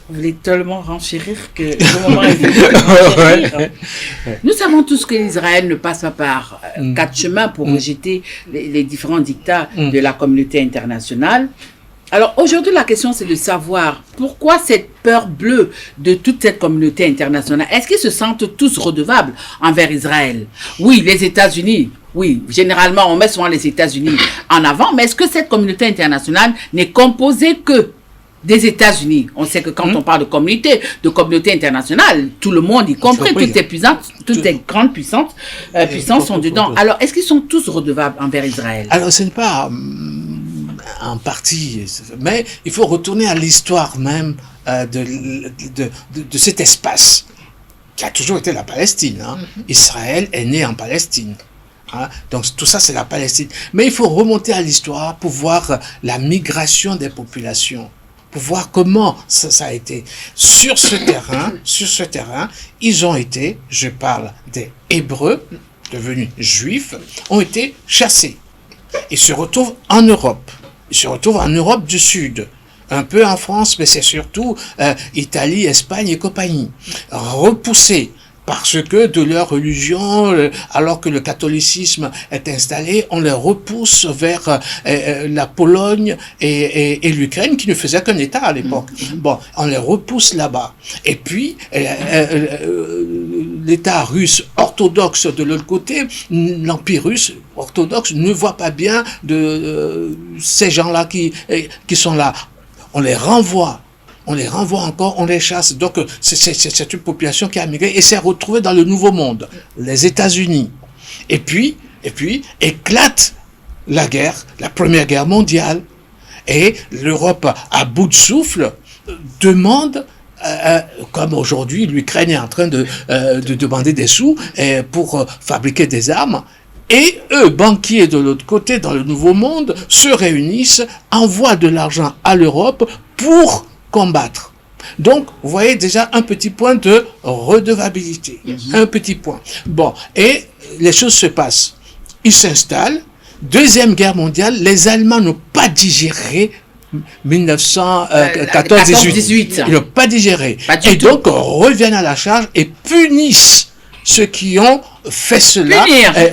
voulez tellement renchérir que le moment est venu. Nous savons tous que l'Israël ne passe pas par 4 chemins pour rejeter les différents dictats de la communauté internationale. Alors aujourd'hui, la question c'est de savoir pourquoi cette peur bleue de toute cette communauté internationale. Est-ce qu'ils se sentent tous redevables envers Israël? Oui, les États-Unis. Oui, généralement on met souvent les États-Unis en avant, mais est-ce que cette communauté internationale n'est composée que des États-Unis? On sait que quand on parle de communauté internationale, tout le monde, y compris toutes les grandes puissances sont dedans. Alors, est-ce qu'ils sont tous redevables envers Israël? Alors, ce n'est pas en partie, mais il faut retourner à l'histoire même de cet espace qui a toujours été la Palestine. Israël est né en Palestine. Donc tout ça c'est la Palestine. Mais il faut remonter à l'histoire pour voir la migration des populations, pour voir comment ça a été. Sur ce terrain, ils ont été, je parle des Hébreux, devenus Juifs, ont été chassés. Ils se retrouvent en Europe. Ils se retrouvent en Europe du Sud. Un peu en France, mais c'est surtout Italie, Espagne et compagnie. Repoussés parce que de leur religion, alors que le catholicisme est installé, on les repousse vers la Pologne et l'Ukraine, qui ne faisait qu'un État à l'époque. Bon, on les repousse là-bas. Et puis, l'État russe orthodoxe de l'autre côté, l'Empire russe orthodoxe ne voit pas bien de ces gens-là qui sont là. On les renvoie encore, on les chasse. Donc, c'est une population qui a migré et s'est retrouvée dans le Nouveau Monde, les États-Unis. Et puis, éclate la guerre, la Première Guerre mondiale. Et l'Europe, à bout de souffle, demande, comme aujourd'hui, l'Ukraine est en train de demander des sous pour fabriquer des armes. Et eux, banquiers de l'autre côté, dans le Nouveau Monde, se réunissent, envoient de l'argent à l'Europe pour combattre. Donc, vous voyez déjà un petit point de redevabilité. Un petit point. Bon, et les choses se passent. Ils s'installent. Deuxième Guerre mondiale, les Allemands n'ont pas digéré 1914-18. Ils n'ont pas digéré. Et donc, reviennent à la charge et punissent ceux qui ont fait cela.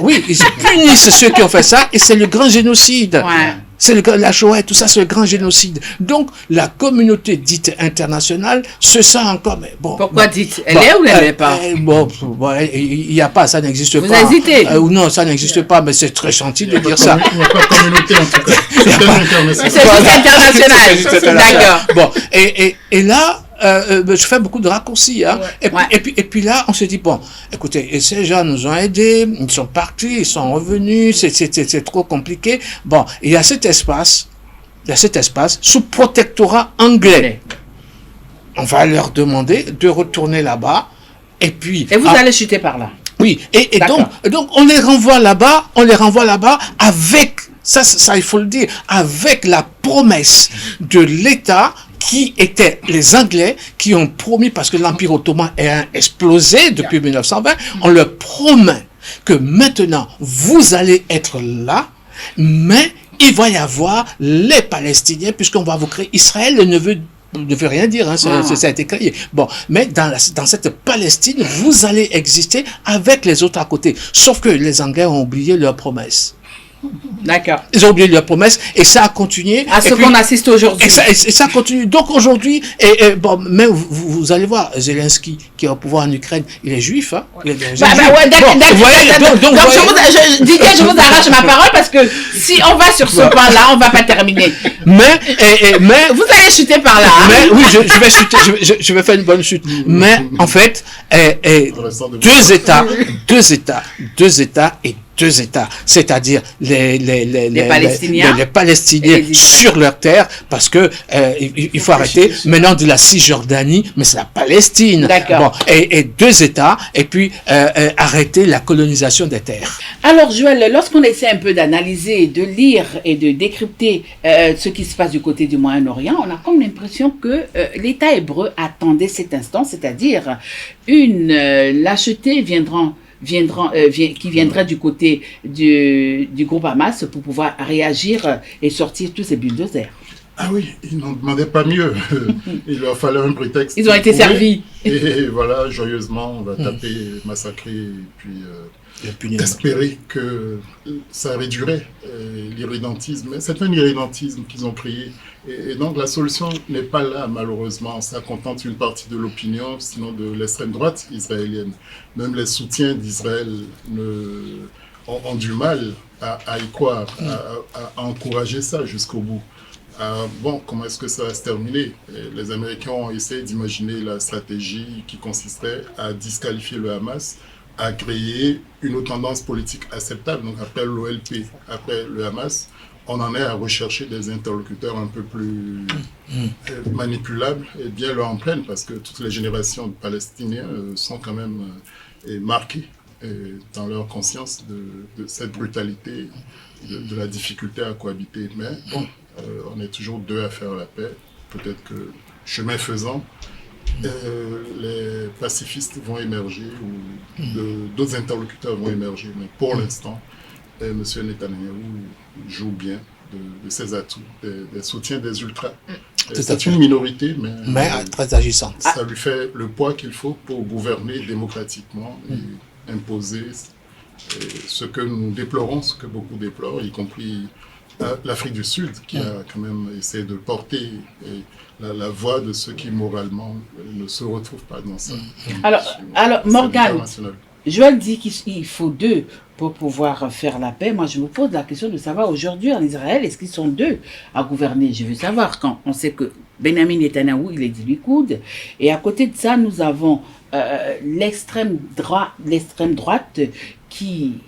Oui, ils punissent ceux qui ont fait ça, et c'est le grand génocide. Ouais. C'est la Shoah et tout ça, c'est le grand génocide. Donc, la communauté dite internationale se sent encore... Mais bon, pourquoi dite? Elle est ou elle n'est pas? Il n'y a pas, ça n'existe pas. Vous hésitez? Non, ça n'existe pas, mais c'est très gentil de dire ça. Il n'y a pas de communauté en tout cas. C'est juste international. D'accord. Bon, et là, je fais beaucoup de raccourcis, hein. Et puis là, on se dit, bon, écoutez, et ces gens nous ont aidés, ils sont partis, ils sont revenus, c'est trop compliqué. Bon, il y a cet espace sous protectorat anglais. On va leur demander de retourner là-bas, et puis... Et vous allez chuter par là. Oui, et donc on les renvoie là-bas avec, ça il faut le dire, avec la promesse de l'État qui étaient les Anglais qui ont promis, parce que l'Empire ottoman a explosé depuis 1920, on leur promet que maintenant vous allez être là, mais il va y avoir les Palestiniens, puisqu'on va vous créer. Israël ne veut rien dire, hein, ça a été créé. Bon, mais dans cette Palestine, vous allez exister avec les autres à côté. Sauf que les Anglais ont oublié leur promesse. D'accord. Ils ont oublié leur promesse et ça a continué. À ce qu'on assiste aujourd'hui. Et ça continue. Donc aujourd'hui, bon, mais vous allez voir, Zelensky qui est au pouvoir en Ukraine, il est juif, hein. Ouais, d'accord. Donc je vous arrache ma parole parce que si on va sur ce point-là, on va pas terminer. Mais vous allez chuter par là. Hein? Mais oui, je vais chuter, je vais faire une bonne chute. Mais en fait, deux États et deux États, c'est-à-dire les Palestiniens sur leur terre, parce que il faut arrêter maintenant de la Cisjordanie, mais c'est la Palestine. Bon, et deux États, et puis arrêter la colonisation des terres. Alors Joël, lorsqu'on essaie un peu d'analyser, de lire et de décrypter ce qui se passe du côté du Moyen-Orient, on a comme l'impression que l'État hébreu attendait cet instant, c'est-à-dire une lâcheté qui viendrait du côté du groupe Hamas pour pouvoir réagir et sortir tous ces bulldozers. Ah oui, ils n'en demandaient pas mieux. Il leur fallait un prétexte. Ils ont été servis. Et voilà, joyeusement, on va taper, massacrer, et puis espérer que ça réduirait l'irrédentisme. Mais c'est un irrédentisme qu'ils ont créé. Et donc la solution n'est pas là, malheureusement. Ça contente une partie de l'opinion, sinon de l'extrême droite israélienne. Même les soutiens d'Israël ont du mal à y croire, à encourager ça jusqu'au bout. Bon, comment est-ce que ça va se terminer? Les Américains ont essayé d'imaginer la stratégie qui consisterait à disqualifier le Hamas, à créer une autre tendance politique acceptable. Donc après l'OLP, après le Hamas, on en est à rechercher des interlocuteurs un peu plus manipulables et bien leur en prennent, parce que toutes les générations de Palestiniens sont quand même marquées dans leur conscience de cette brutalité, de la difficulté à cohabiter. Mais bon, on est toujours deux à faire la paix. Peut-être que, chemin faisant, les pacifistes vont émerger ou d'autres interlocuteurs vont émerger. Mais pour l'instant, M. Netanyahou joue bien de ses atouts, des soutiens des ultras. C'est une minorité, mais très agissante. Ça lui fait le poids qu'il faut pour gouverner démocratiquement et imposer ce que nous déplorons, ce que beaucoup déplorent, y compris l'Afrique du Sud, qui a quand même essayé de porter la voix de ceux qui moralement ne se retrouvent pas dans ça. Alors Morgane, Joël dit qu'il faut 2 pour pouvoir faire la paix. Moi, je me pose la question de savoir aujourd'hui en Israël, est-ce qu'ils sont 2 à gouverner? Je veux savoir, quand on sait que Benjamin Netanyahou, il est du Likoud, et à côté de ça, nous avons l'extrême droite qui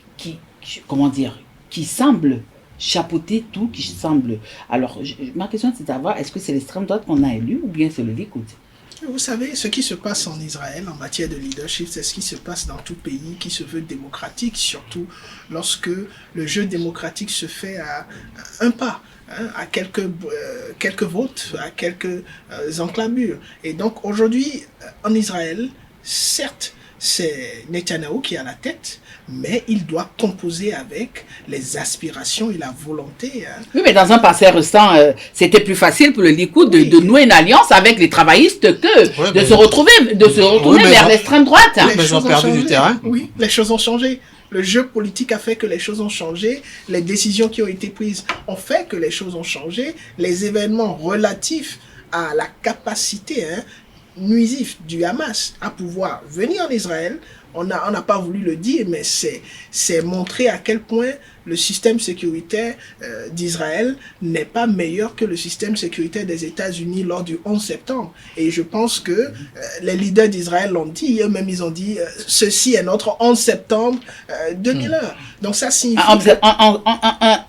semble chapeauter tout, qui semble... Alors, ma question, c'est de savoir, est-ce que c'est l'extrême droite qu'on a élu ou bien c'est le Likoud? Vous savez, ce qui se passe en Israël en matière de leadership, c'est ce qui se passe dans tout pays qui se veut démocratique, surtout lorsque le jeu démocratique se fait à un pas, à quelques votes, à quelques enclavures. Et donc aujourd'hui, en Israël, certes, c'est Netanyahou qui est à la tête, mais il doit composer avec les aspirations et la volonté. Oui, mais dans un passé récent, c'était plus facile pour le Likoud de nouer une alliance avec les travaillistes que de se retourner vers l'extrême droite. Mais ils ont perdu du terrain. Oui, les choses ont changé. Le jeu politique a fait que les choses ont changé. Les décisions qui ont été prises ont fait que les choses ont changé. Les événements relatifs à la capacité nuisif du Hamas à pouvoir venir en Israël, on n'a pas voulu le dire, mais c'est montrer à quel point le système sécuritaire d'Israël n'est pas meilleur que le système sécuritaire des États-Unis lors du 11 septembre. Et je pense que les leaders d'Israël l'ont dit, eux-mêmes ils ont dit, ceci est notre 11 septembre 2001. Donc ça signifie...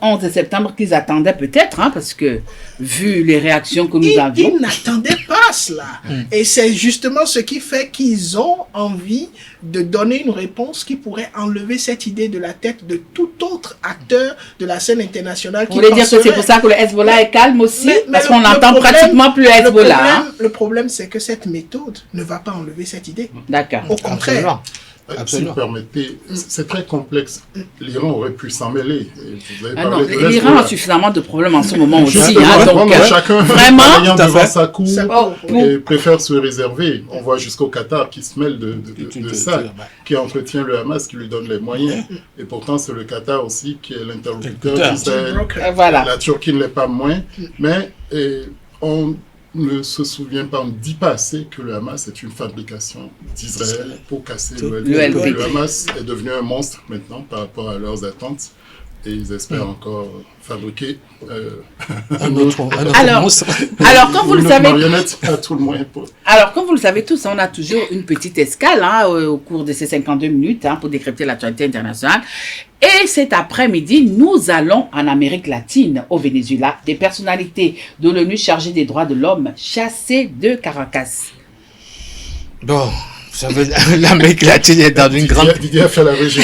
11 septembre qu'ils attendaient peut-être, parce que vu les réactions que nous avions... Ils n'attendaient pas cela. Et c'est justement ce qui fait qu'ils ont envie de donner une réponse qui pourrait enlever cette idée de la tête de tout autre acteur de la scène internationale. Vous voulez dire que c'est pour ça que le Hezbollah est calme aussi? Parce qu'on n'entend pratiquement plus Hezbollah. Le problème, c'est que cette méthode ne va pas enlever cette idée. D'accord. Au contraire. Si vous permettez, c'est très complexe. L'Iran aurait pu s'en mêler. L'Iran a suffisamment de problèmes en ce moment aussi. Donc, chacun, vraiment, devant sa cour, et préfère se réserver. On voit jusqu'au Qatar qui se mêle de ça, qui entretient le Hamas, qui lui donne les moyens. Et pourtant, c'est le Qatar aussi qui est l'interlocuteur. La Turquie ne l'est pas moins. Mais on ne se souvient pas, on ne dit pas assez que le Hamas est une fabrication d'Israël pour casser le Le Hamas est devenu un monstre maintenant par rapport à leurs attentes et ils espèrent encore fabriquer un autre monstre. Alors, comme vous le savez, à tout le moins. Alors, comme vous le savez tous, on a toujours une petite escale au cours de ces 52 minutes pour décrypter l'actualité internationale. Et cet après-midi, nous allons en Amérique latine, au Venezuela, des personnalités de l'ONU chargées des droits de l'homme chassées de Caracas. Bon, vous savez, l'Amérique latine est dans une grande... Didier a fait la région.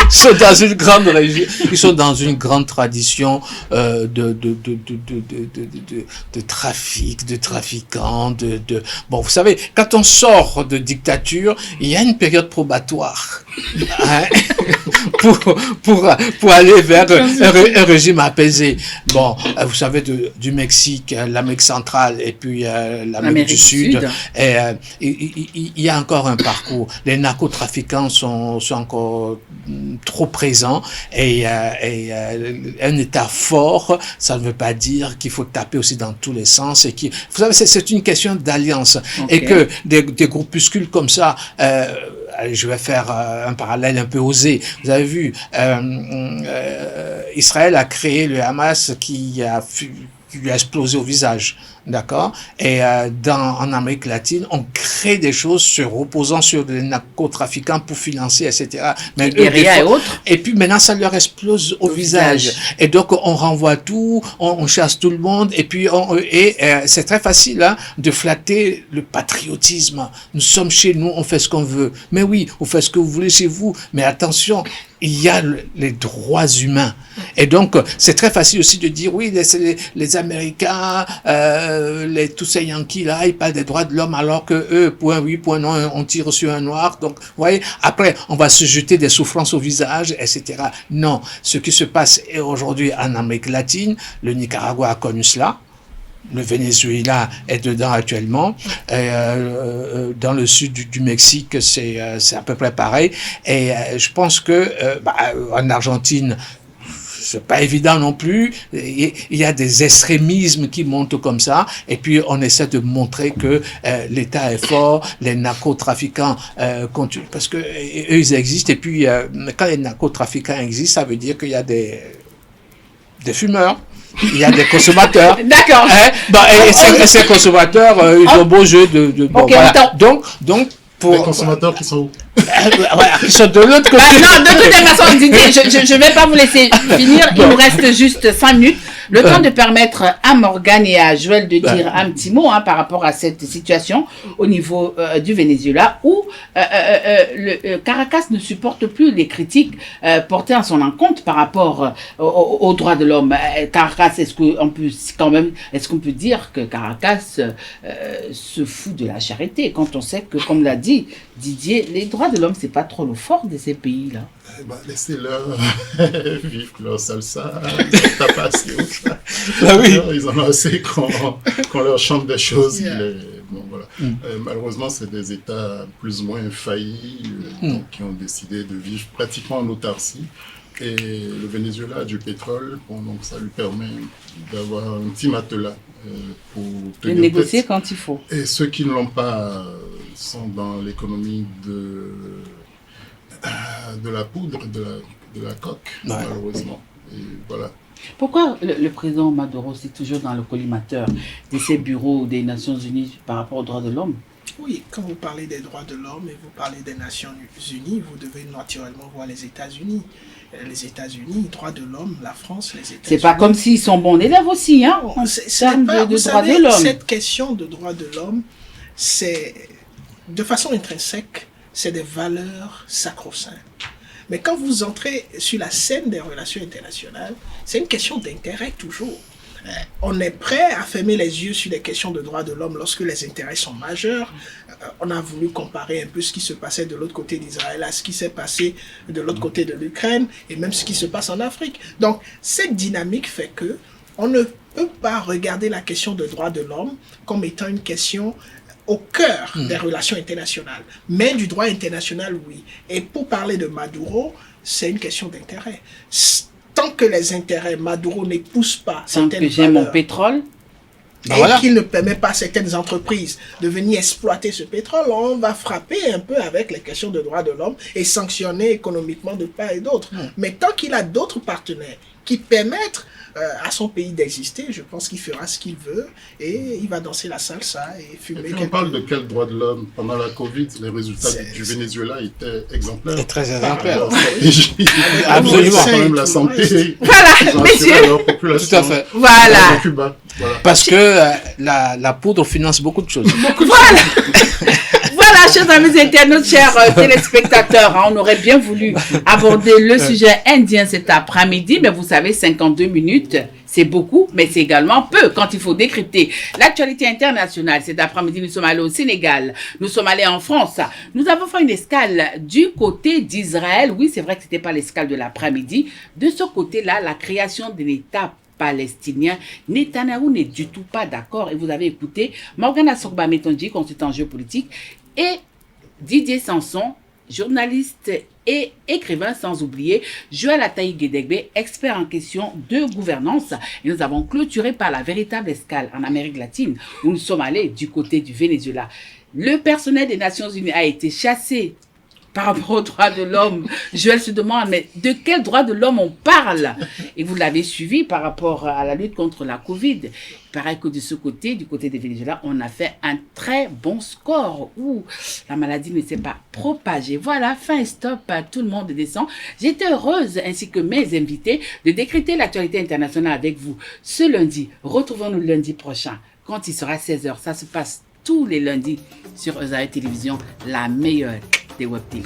Ils sont dans une grande tradition de trafic, de trafiquants, bon, vous savez, quand on sort de dictature, il y a une période probatoire pour aller vers un régime apaisé. Bon, vous savez, du Mexique, l'Amérique centrale et puis l'Amérique du Sud, il y a encore un parcours. Les narcotrafiquants sont encore trop présents et un État fort, ça ne veut pas dire qu'il faut taper aussi dans tous les sens. Vous savez, c'est une question d'alliance. Okay. Et que des groupuscules comme ça, je vais faire un parallèle un peu osé. Vous avez vu, Israël a créé le Hamas qui lui a explosé au visage. D'accord? Et en Amérique latine, on crée des choses se reposant sur des narcotrafiquants pour financer, etc. Mais et puis maintenant, ça leur explose au visage. Et donc, on renvoie tout, on chasse tout le monde, et puis c'est très facile de flatter le patriotisme. Nous sommes chez nous, on fait ce qu'on veut. Mais oui, vous faites ce que vous voulez chez vous. Mais attention, il y a les droits humains. Et donc, c'est très facile aussi de dire, oui, les Américains, tous ces Yankees là, ils parlent des droits de l'homme alors que eux, point oui, point non, on tire sur un noir. Donc, vous voyez, après, on va se jeter des souffrances au visage, etc. Non, ce qui se passe aujourd'hui en Amérique latine, le Nicaragua a connu cela. le Venezuela est dedans actuellement. Dans le sud du Mexique, c'est à peu près pareil. Et je pense que en Argentine, c'est pas évident non plus. Il y a des extrémismes qui montent comme ça. Et puis, on essaie de montrer que l'État est fort, les narcotrafiquants continuent. Parce que eux, ils existent. Et puis, quand les narcotrafiquants existent, ça veut dire qu'il y a des fumeurs. Il y a des consommateurs. D'accord. Et ces consommateurs, ils ont beau jeu de bon, okay, voilà. Donc, pour les consommateurs qui sont où? Qui sont de l'autre côté. Non, de toute façon, Didier, je vais pas vous laisser finir. Il nous reste juste 5 minutes. Le temps de permettre à Morgane et à Joël de dire un petit mot par rapport à cette situation au niveau du Venezuela où Caracas ne supporte plus les critiques portées à son encontre par rapport aux droits de l'homme. Caracas, est-ce qu'on peut dire que Caracas se fout de la charité quand on sait que, comme l'a dit Didier, les droits de l'homme, c'est pas trop le fort de ces pays-là. Laissez-leur vivre leur salsa, tapas, ils en ont assez qu'on leur chante des choses. Voilà. Malheureusement, c'est des États plus ou moins faillis donc, qui ont décidé de vivre pratiquement en autarcie. Et le Venezuela a du pétrole, donc ça lui permet d'avoir un petit matelas pour tenir négocier tête. Quand il faut. Et ceux qui ne l'ont pas sont dans l'économie de la poudre, de la coque, malheureusement. Et voilà. Pourquoi le président Maduro, c'est toujours dans le collimateur de ces bureaux des Nations Unies par rapport aux droits de l'homme? Oui, quand vous parlez des droits de l'homme et vous parlez des Nations Unies, vous devez naturellement voir les États-Unis. Les États-Unis, droits de l'homme, la France, les États-Unis. C'est pas comme s'ils sont bons élèves aussi, hein? Vous savez, de l'homme. Cette question de droits de l'homme, c'est de façon intrinsèque, c'est des valeurs sacro-saintes. Mais quand vous entrez sur la scène des relations internationales, c'est une question d'intérêt toujours. On est prêt à fermer les yeux sur les questions de droits de l'homme lorsque les intérêts sont majeurs. On a voulu comparer un peu ce qui se passait de l'autre côté d'Israël à ce qui s'est passé de l'autre côté de l'Ukraine et même ce qui se passe en Afrique. Donc, cette dynamique fait que on ne peut pas regarder la question de droits de l'homme comme étant une question au cœur des relations internationales. Mais du droit international, oui. Et pour parler de Maduro, c'est une question d'intérêt. Tant que les intérêts Maduro n'épousent pas certaines valeurs, j'ai mon pétrole, et qu'il ne permet pas à certaines entreprises de venir exploiter ce pétrole, on va frapper un peu avec les questions de droits de l'homme et sanctionner économiquement de part et d'autre. Mais tant qu'il a d'autres partenaires qui permettent à son pays d'exister, je pense qu'il fera ce qu'il veut et il va danser la salsa et fumer. Et puis on parle de quel droit de l'homme? Pendant la Covid, les résultats du Venezuela étaient exemplaires. Et très exemplaires. Absolument. Quand même la santé. Voilà, messieurs. Leur population. Tout à fait. Voilà. Cuba. Voilà. Parce que la poudre finance beaucoup de choses. Voilà. Voilà, chers amis internautes, chers téléspectateurs, on aurait bien voulu aborder le sujet indien cet après-midi, mais vous savez, 52 minutes, c'est beaucoup, mais c'est également peu quand il faut décrypter l'actualité internationale. Cet après-midi, nous sommes allés au Sénégal, nous sommes allés en France, nous avons fait une escale du côté d'Israël. Oui, c'est vrai que c'était pas l'escale de l'après-midi. De ce côté-là, la création d'un État palestinien, Netanyahou n'est du tout pas d'accord. Et vous avez écouté Morgane Assogba-Metonji, consultant géopolitique, et Didier Sanson, journaliste et écrivain, sans oublier Joël Ataï-Guédégbé, expert en question de gouvernance. Et nous avons clôturé par la véritable escale en Amérique latine, où nous sommes allés du côté du Venezuela. Le personnel des Nations Unies a été chassé par rapport aux droits de l'homme. Joël se demande, mais de quel droit de l'homme on parle? Et vous l'avez suivi par rapport à la lutte contre la Covid. Il paraît que de ce côté, du côté des Venezuela, on a fait un très bon score où la maladie ne s'est pas propagée. Voilà, fin et stop, tout le monde descend. J'étais heureuse, ainsi que mes invités, de décrypter l'actualité internationale avec vous ce lundi. Retrouvons-nous lundi prochain, quand il sera 16h. Ça se passe tous les lundis sur Osaïe Télévision, la meilleure des web TV.